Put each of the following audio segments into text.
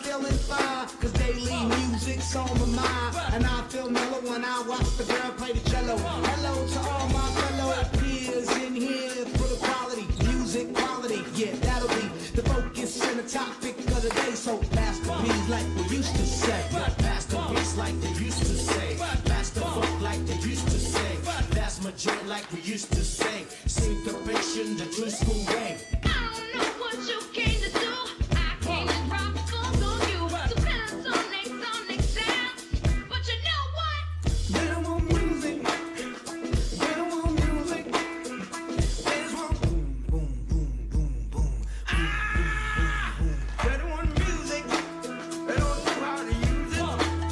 feeling fine, cause daily music's on my mind. And I feel mellow when I watch the girl play the cello. Hello to all my fellow peers in here for the quality, music quality. Yeah, that'll be the focus and the topic of the day. So masterpiece like we used to say. Masterpiece like they used to say. Master funk like they used to say. That's major like we used to say. Syncopation the true school way. I don't know what you came to do. I came to rock the funk on you. To pentatonic sound. But you know what? They don't want music. They don't want music. They just want boom, boom, boom, boom, boom. They don't want music. They don't know how to use it.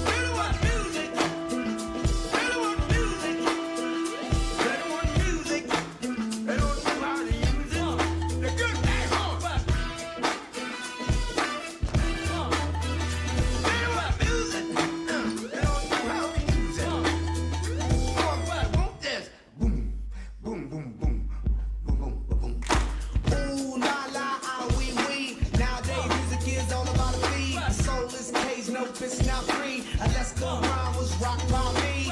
They don't want music. They don't want music. They don't want music. They don't know how to use it. They're good back home. They don't want music. They don't know how to use it. Want this? Boom, boom, boom, boom, boom, boom, boom. Ooh la la, ah wee wee. Nowadays music is all about a beat. The soul is caged, no it's not free. Unless the rhyme was rocked by me.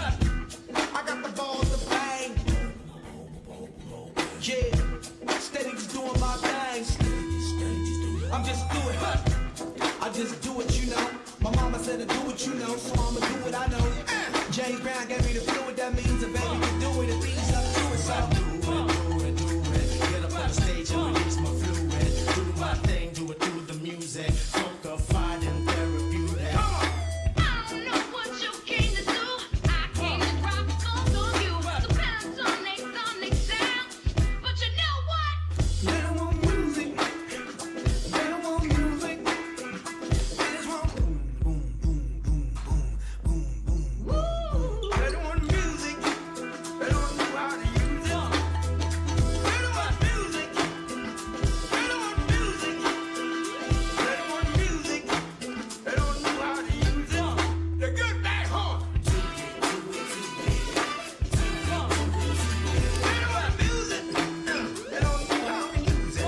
I got the balls to bang. Yeah, steady just doing my thing. I'm just doing it. I just do it, you know. My mama said to do what you know, so I'ma do what I know. James Brown gave me the fluid, that means a baby can do it if he's up to it. So Do it. Get up on the stage and release my fluid. Do my thing, do it through the music. Funkified and therapeutic. I don't know what you came to do. I came to rock the funk on you. To pentatonic sound. But you know what? they don't want music. They don't want music. They just want boom, boom, boom, boom, boom, boom, boom, boom. They don't want music. They don't know how to use it. They don't want music. They don't want music. They don't want music. They don't know how to use it. They're good back home. They don't want music. They don't know how to use it.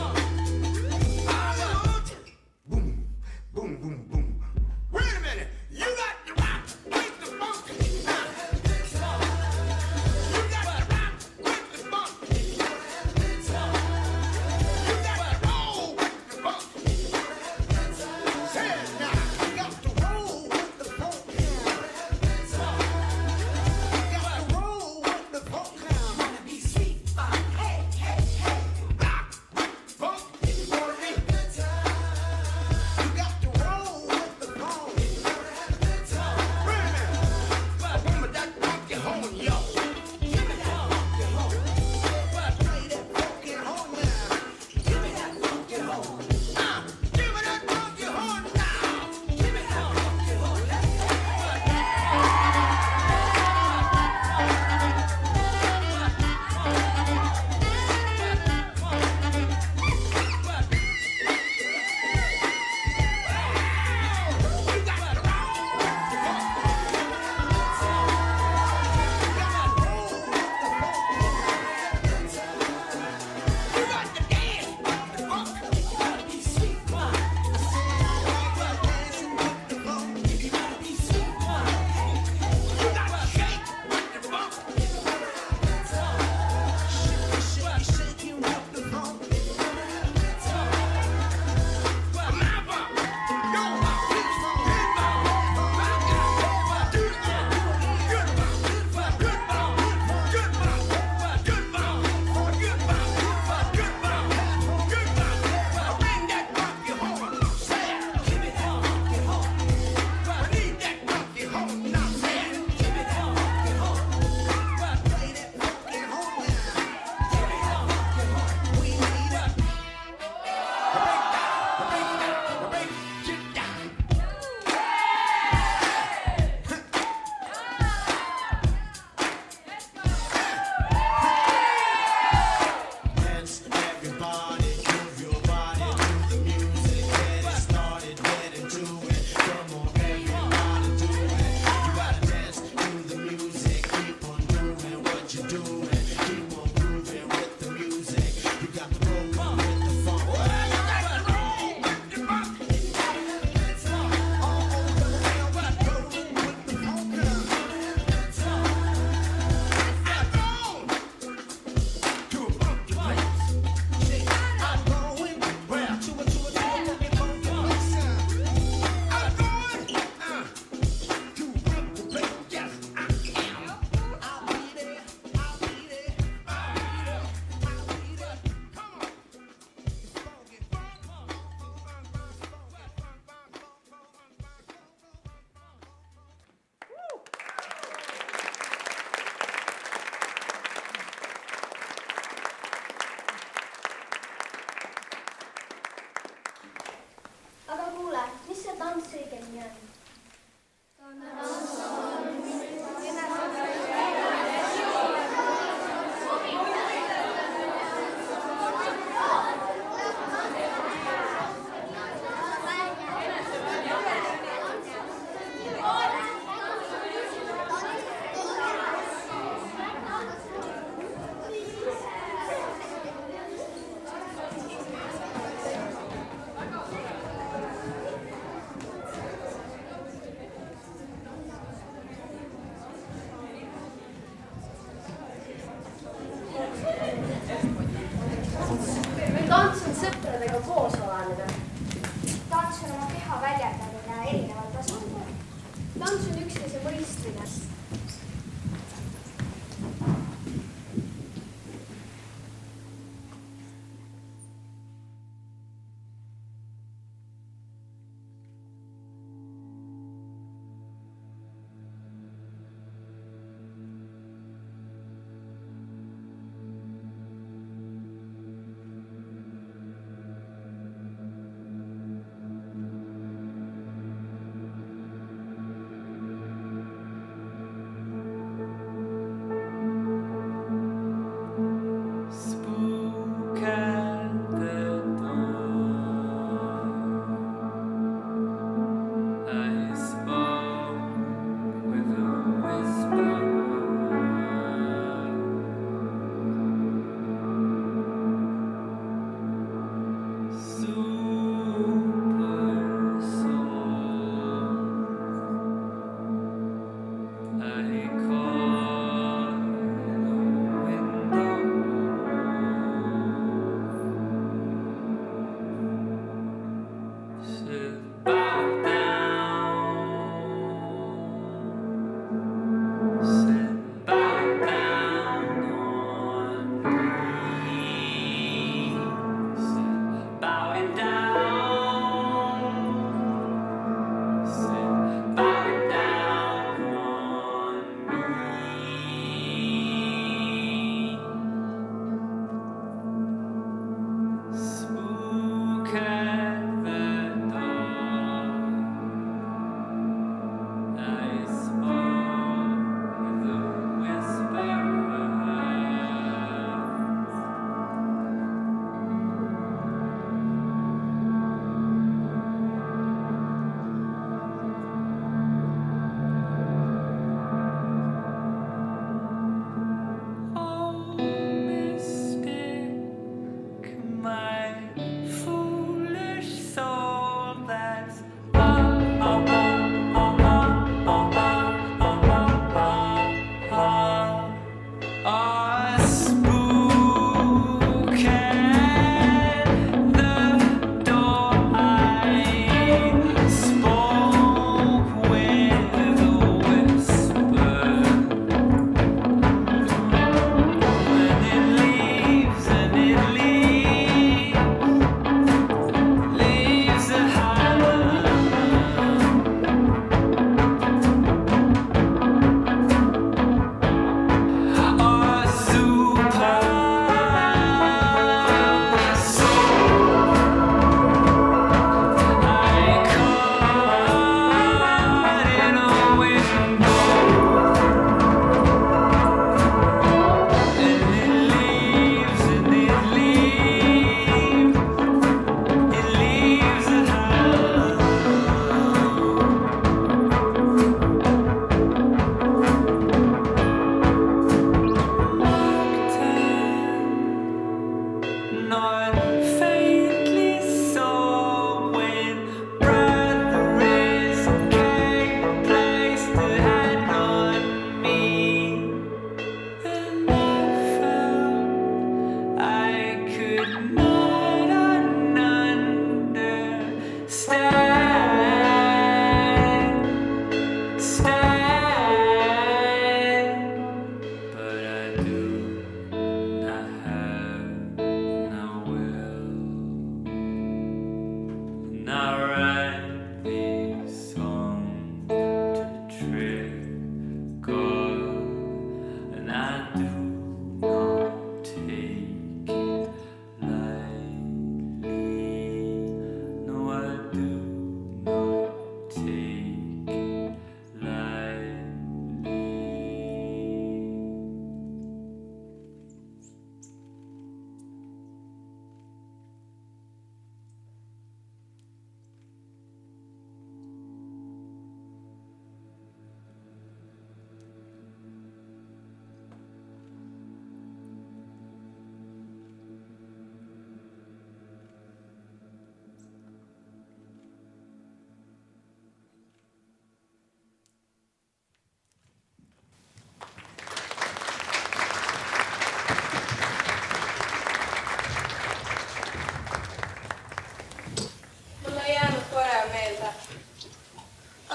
Boom, boom, boom, boom. Wait a minute. You got to rock with the funk. You got to rock with the funk. You got to roll with the funk. Say it now. You got to roll with the funk. You got to roll with the funk. Wanna be sweet? Hey, hey, hey. Rock, funk, if you wanna be. You got to roll with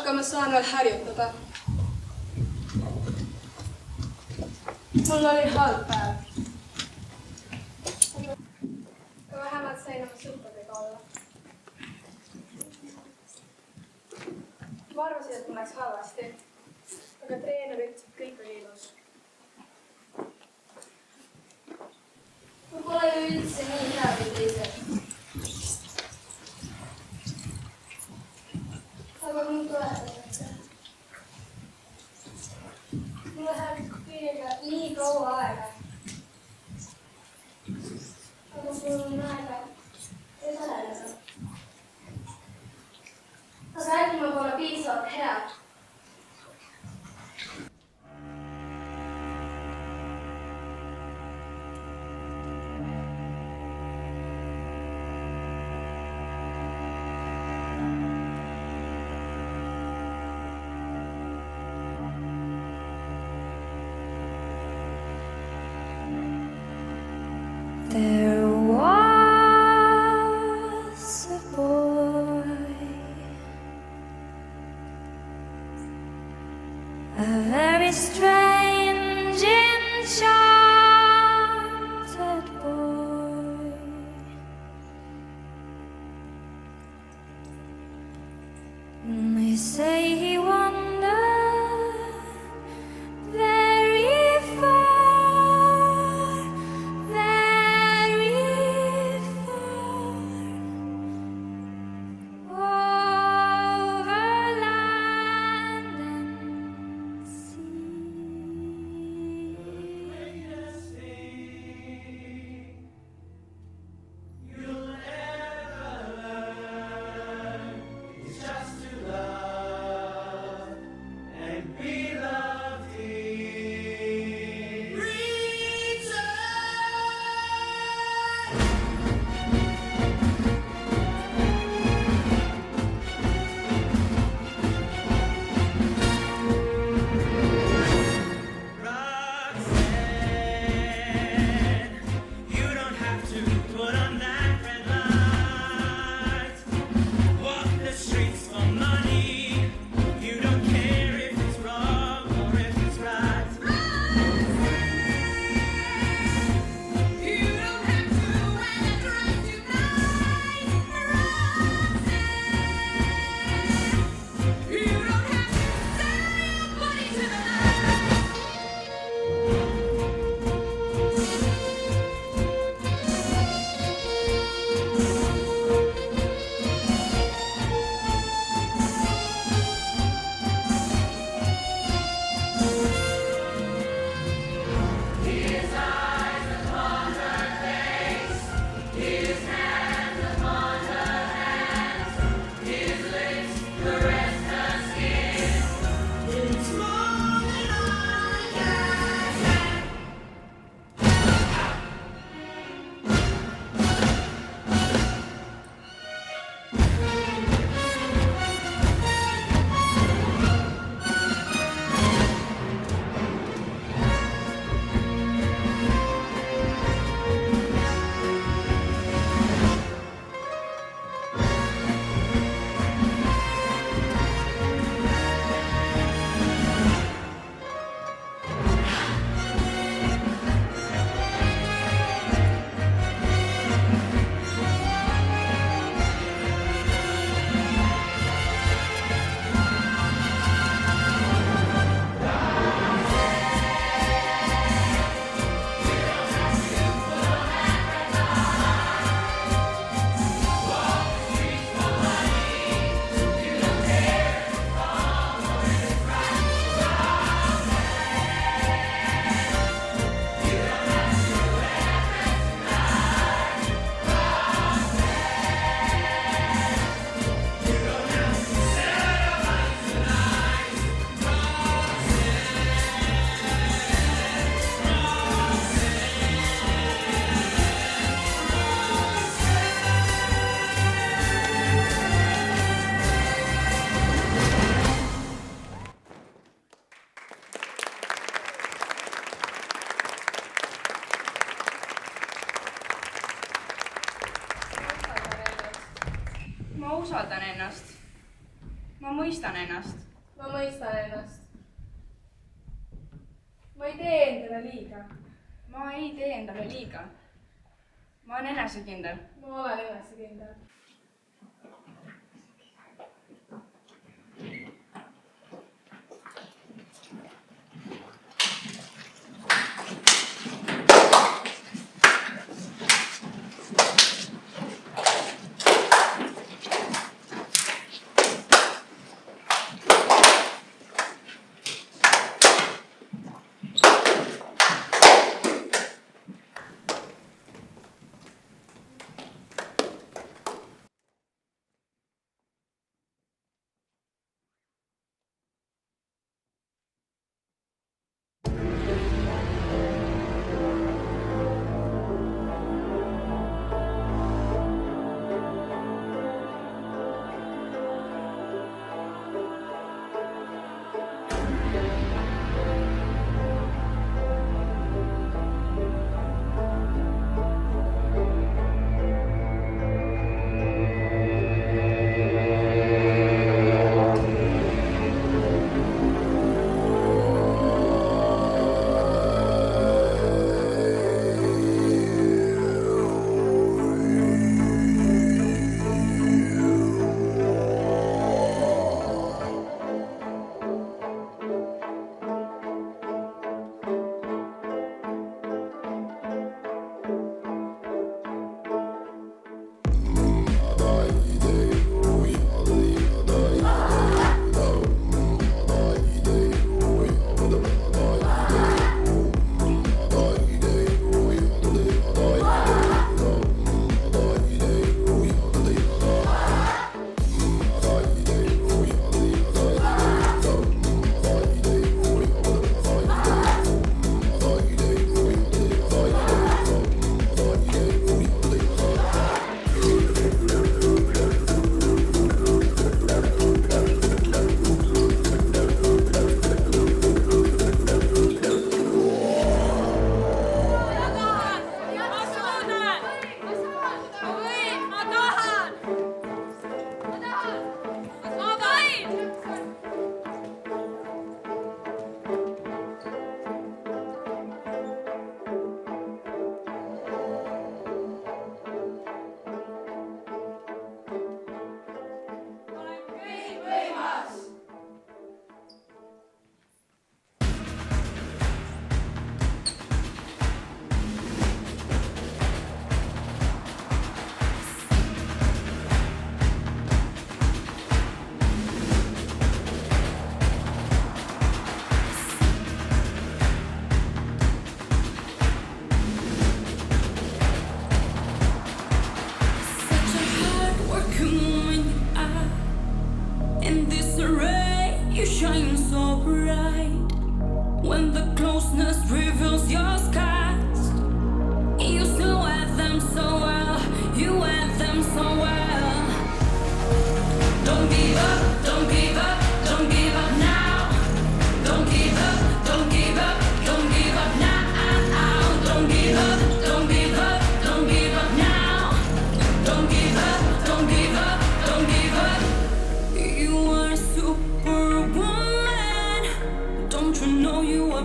Koska mä saan vielä harjoittaa. Mulla oli halpää. Vähän mä seinämä suppatekolla. Mä arvasin, että mun läks halvasti. Aga treenerit kõik oli ilus. Ma pole ju üldse nii hea kui teised. Aga mind toetatakse. Mul läheb kõigega nii kaua aega. Aga mul on aega edeneda. Aga äkki ma pole piisavalt hea. There was a boy, a very strange, enchanted boy. They say he wandered very far, very far, over land and sea. ma mõistan ennast. ma mõistan ennast. ma ei tee endale liiga. ma ei tee endale liiga. ma olen enesekindel. ma olen enesekindel. You are a superwoman. Don't you know you are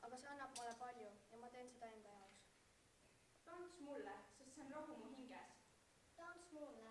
aga see annab mulle palju ja ma teen seda enda jaoks. tants mulle, sest see on rahu mu hinges. tants mulle,